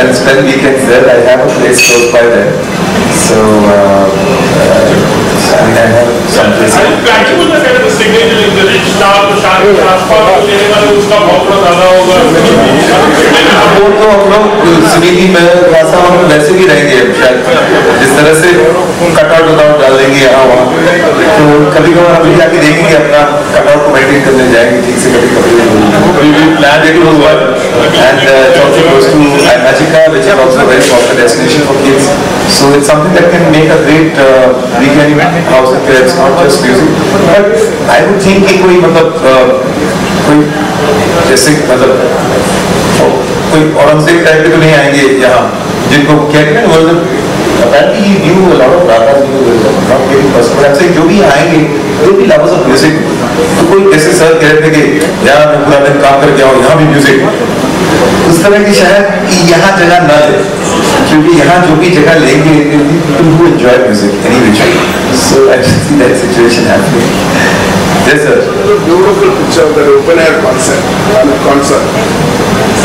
and spend weekends there. I have a place close by there, so I mean I have some place. Practical का कहते हैं signature in the rich star तो शादी के आसपास लेने वाले उसका बहुत बड़ा दादा होगा। वो तो हम लोग सुनीति में वासा हम वैसे भी रहेंगे शायद जिस तरह से कटआउट वटआउट डाल देंगे यहाँ वहाँ, तो कभी कभार हम भी जाके देखेंगे अपना कटआउट को मेंटेन करने जाएंगे ठीक से कभी कभी plan it was one and Chowki goes to Imagicka, which is also a very popular destination for kids, so it's something that can make a great weekend house affair. It's not just music, but I would think कि कोई मतलब कोई जैसे मतलब कोई Aurangzeb type के तो नहीं आएंगे यहाँ जिनको कहते हैं वो apparently he knew a lot of ragas, not getting personal, but I'm saying जो भी आएंगे they will be lovers of music. तो कोई जैसे सर कह रहे थे कि यार मैं पूरा दिन काम करके आऊँ यहाँ भी म्यूजिक, उस तरह की शायद यहाँ जगह न ले, क्योंकि यहाँ जो भी जगह लेंगे people who enjoy music anyway. So I just see that situation happening. Yes sir. Beautiful picture of that open air concert.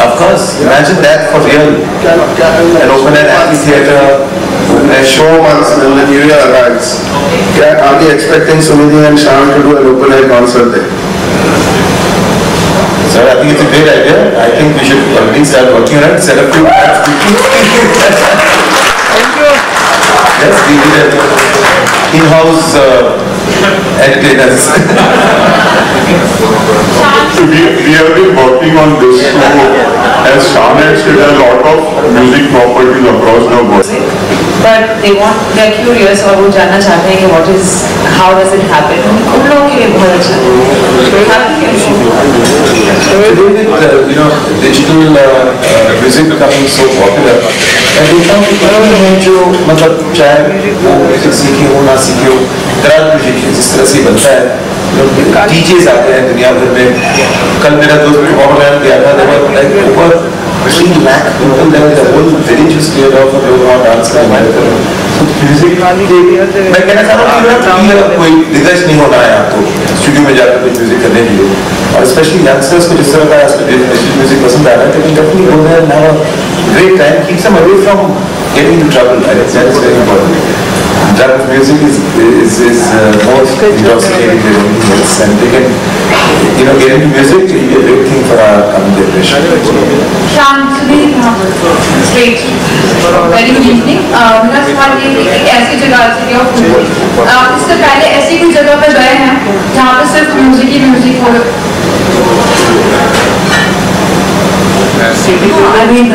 Of course, imagine that for real. An open air amphitheater. A show once when the New Year arrives. Are we expecting Sunidhi and Shyam to do an open air concert there? Sir, I think it's a great idea. I think we should already start working on it. Set up two apps. Thank you. Yes, we need in-house entertainers. So we have been working on this too. As Shyam had said, a lot of music properties across the world. But they're curious और वो जानना चाहते हैं कि what is, how does it happen? उन लोगों के लिए बहुत अच्छा है। Today with digital music becoming so popular, मैं देखता हूँ कि जो मतलब चाहे वो म्यूजिक सीखे हो ना सीखे हो, दराज म्यूजिक जिस तरह से बनता है, डीजेस आते हैं दुनिया भर में। कल मेरा दोस्त ऑनलाइन गया था, ऊपर 3 lakh people there, the whole village was cleared off of लोग वहाँ डांस कर रहे थे। तो म्यूजिक मैं कहना चाह रहा हूँ कि कोई दिग्गज नहीं होना है आपको स्टूडियो में जाकर कोई म्यूजिक करने के लिए, और स्पेशली यंगस्टर्स को जिस तरह का म्यूजिक पसंद आ रहा है, तो definitely go there and have a great time, keeps them away from getting into trouble. I think that is very important. Drug music is more intoxicating than anything else, and they can get into music. It will be a big thing for our coming generation. Shyam, straight. Very good evening. मेरा सवाल ये है कि ऐसी जगह से क्या इससे पहले ऐसी कोई जगह पर गए हैं जहाँ पे सिर्फ म्यूजिक ही म्यूजिक हो? I mean,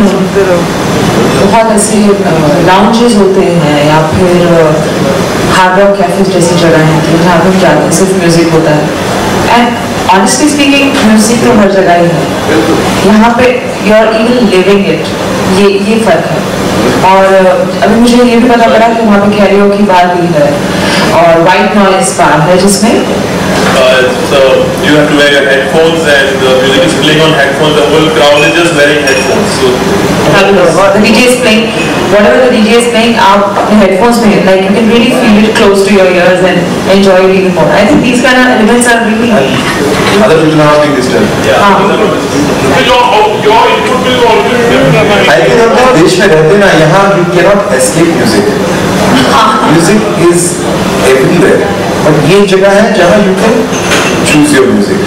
बहुत ऐसे लाउंजेस होते हैं या फिर हार्ड रॉक कैफेज जैसी जगह हैं जहाँ पर जाते हैं सिर्फ म्यूजिक होता है, एंड ऑनेस्टली स्पीकिंग म्यूजिक तो हर जगह ही है, यहाँ पे you are even living it, ये फर्क है। और अभी मुझे ये भी पता पड़ा कि वहाँ पे कैरियोकी बार भी है और वाइट नॉइज बार है जिसमें so you have to wear your headphones and the music is playing on headphones. The whole crowd is just wearing headphones. So the DJ is playing, whatever the DJ is playing, आप अपने headphones में like you can really feel it close to your ears and enjoy it even more. I think these kind of elements are really. Other people are asking this time. yeah. Your input will always be. I think हम लोग देश में रहते ना, यहाँ you cannot escape music. Music is everywhere. but ये जगह है जहाँ you can choose your music.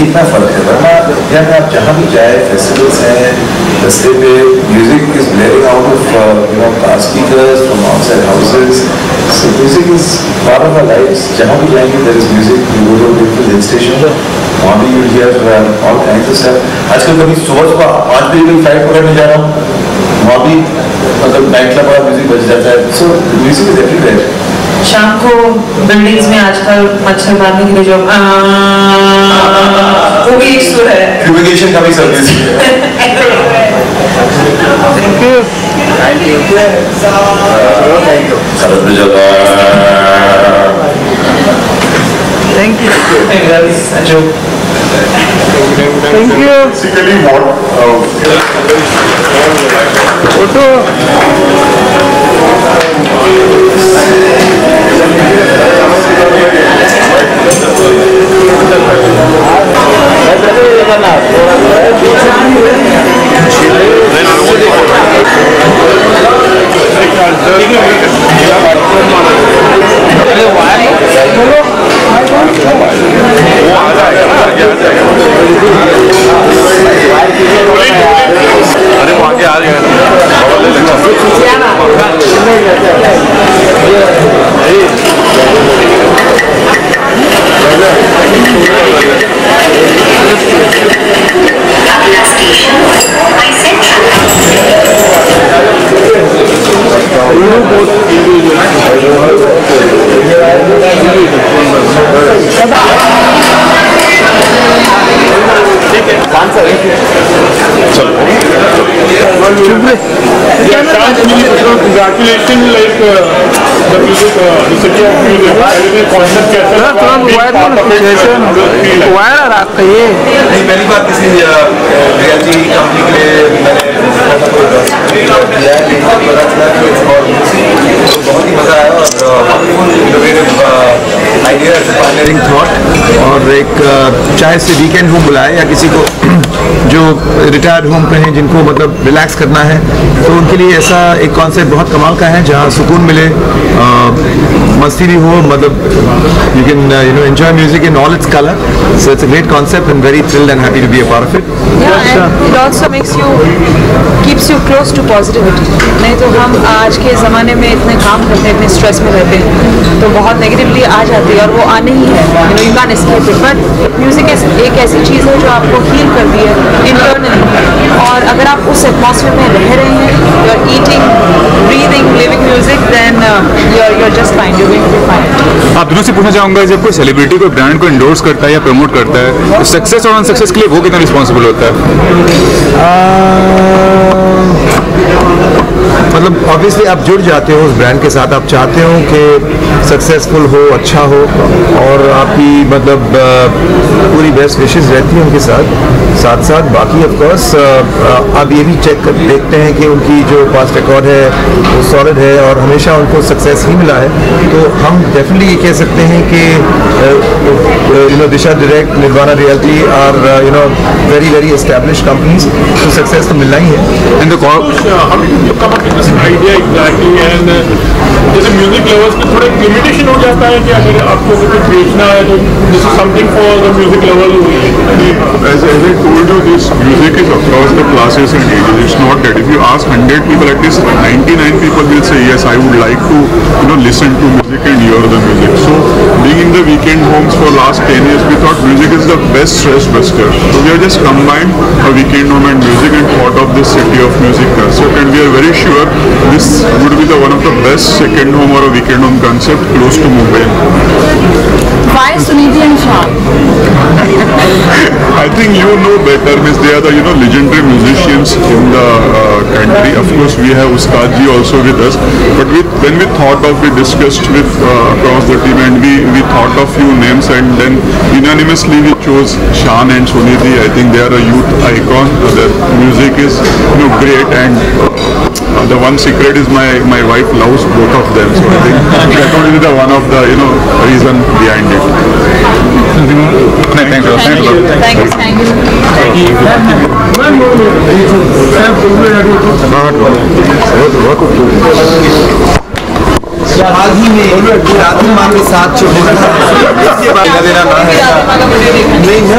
इतना फर्क है, वरना यहाँ आप जहाँ भी जाए, फेस्टिवल्स हैं, रस्ते पे music is blaring out of car speakers from outside houses. So music is part of our lives. जहाँ भी जाएंगे there is music. You go to a beautiful hill station, वहाँ भी you hear all kinds of stuff. आजकल कभी सुबह 5 बजे की फ्लाइट पकड़ने जा रहा हूँ, वहाँ भी मतलब नाइट क्लब वाला म्यूजिक बज जाता है. So music is everywhere. शाम को बिल्डिंग्स में आजकल मच्छर मारने के लिए जो वो भी एक सुर है. Fumigation का भी service. Thank you. Thank you. Thank you. Thank you. Basically what Photo. Then Congratulations, like the music, the city of music. Concept कैसा लगा? वायर आ रहा है ये नहीं, पहली बार किसी रियलिटी कंपनी के लिए मैंने दिया है, लेकिन पता चला कि बहुत ही मजा आया और इनोवेटिव आइडिया पार्टनरिंग थॉट। और एक चाहे से वीकेंड होम बुलाए या किसी को जो रिटायर्ड होम पे हैं जिनको मतलब रिलैक्स करना है, तो उनके लिए ऐसा एक कॉन्सेप्ट बहुत कमाल का है जहाँ सुकून मिले, मस्ती भी हो, मतलब you can enjoy music in all its colour. So it's a great concept and very thrilled and happy to be a part of it. Yeah, and it also keeps you close to positivity. नहीं तो हम आज के ज़माने में इतने काम करते हैं, इतने स्ट्रेस में रहते हैं, तो बहुत नेगेटिवली आ जाती है और वो आने ही है, you can't escape it. But music एक ऐसी चीज़ है जो आपको हील करती है इंटरनली, और अगर आप उस एटमॉस्फेयर में रह रहे हैं, you are eating, breathing, living music, then you are just fine, you will be fine. आप दोनों से पूछना चाहूँगा, जब कोई सेलिब्रिटी कोई ब्रांड को इंडोर्स करता है या प्रमोट करता है, तो सक्सेस और अनसक्सेस के लिए वो कितना रिस्पॉन्सिबल होता है? मतलब ऑब्वियसली आप जुड़ जाते हो उस ब्रांड के साथ, आप चाहते हो कि सक्सेसफुल हो, अच्छा हो, और आपकी मतलब पूरी बेस्ट विशेस रहती है उनके साथ साथ बाकी ऑफ कोर्स आप ये भी चेक कर देखते हैं कि उनकी जो पास्ट रिकॉर्ड है वो सॉलिड है और हमेशा उनको सक्सेस ही मिला है। तो हम डेफिनेटली ये कह सकते हैं कि Disha direct, Nirvana realty are very very established companies, तो सक्सेस तो मिलना ही है। And the idea exactly, and जैसे म्यूजिक लवर्स में थोड़ा लिमिटेशन हो जाता है कि अगर आपको कुछ बेचना है तो this is something for the music lover. As I told you, this music is across the classes and ages. It's not that if you ask 100 people, at least 99 people will say yes, I would like to listen to music and hear the music. So being in the weekend homes for last 10 years, we thought music is the best stress buster. So we have just combined a weekend home and music and thought of this city of music concept, and we are very sure this would be one of the best second home or a weekend home concept close to Mumbai. Why Sunidhi and Shyam? I think you know better, Miss. They are the legendary musicians in the country. Of course, we have Ustad ji also with us. But when we thought of, we discussed with across the team, and we thought of few names, and then unanimously we chose Shan and Sunidhi. I think they are a youth icon. Their music is great, and the one secret is my wife loves both of them. So I think that only the one of the reason behind it. Thank you. हाल ही में राधे माँ के साथ जो देना ना है नहीं है,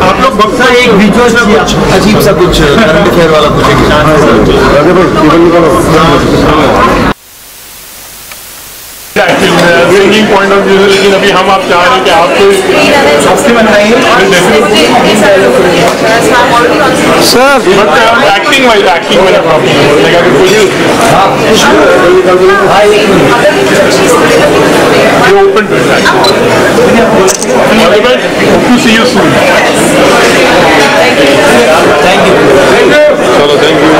आप लोग बक्सा एक वीडियो में कुछ अजीब सा कुछ करंट अफेयर वाला पूछेंगे। सिंगिंग पॉइंट ऑफ व्यू, लेकिन अभी हम आप चाह रहे हैं कि आपको हफ्ते में बनाएंगे sir, but acting wise like अगर कोई open to see you soon. Thank you. चलो थैंक यू।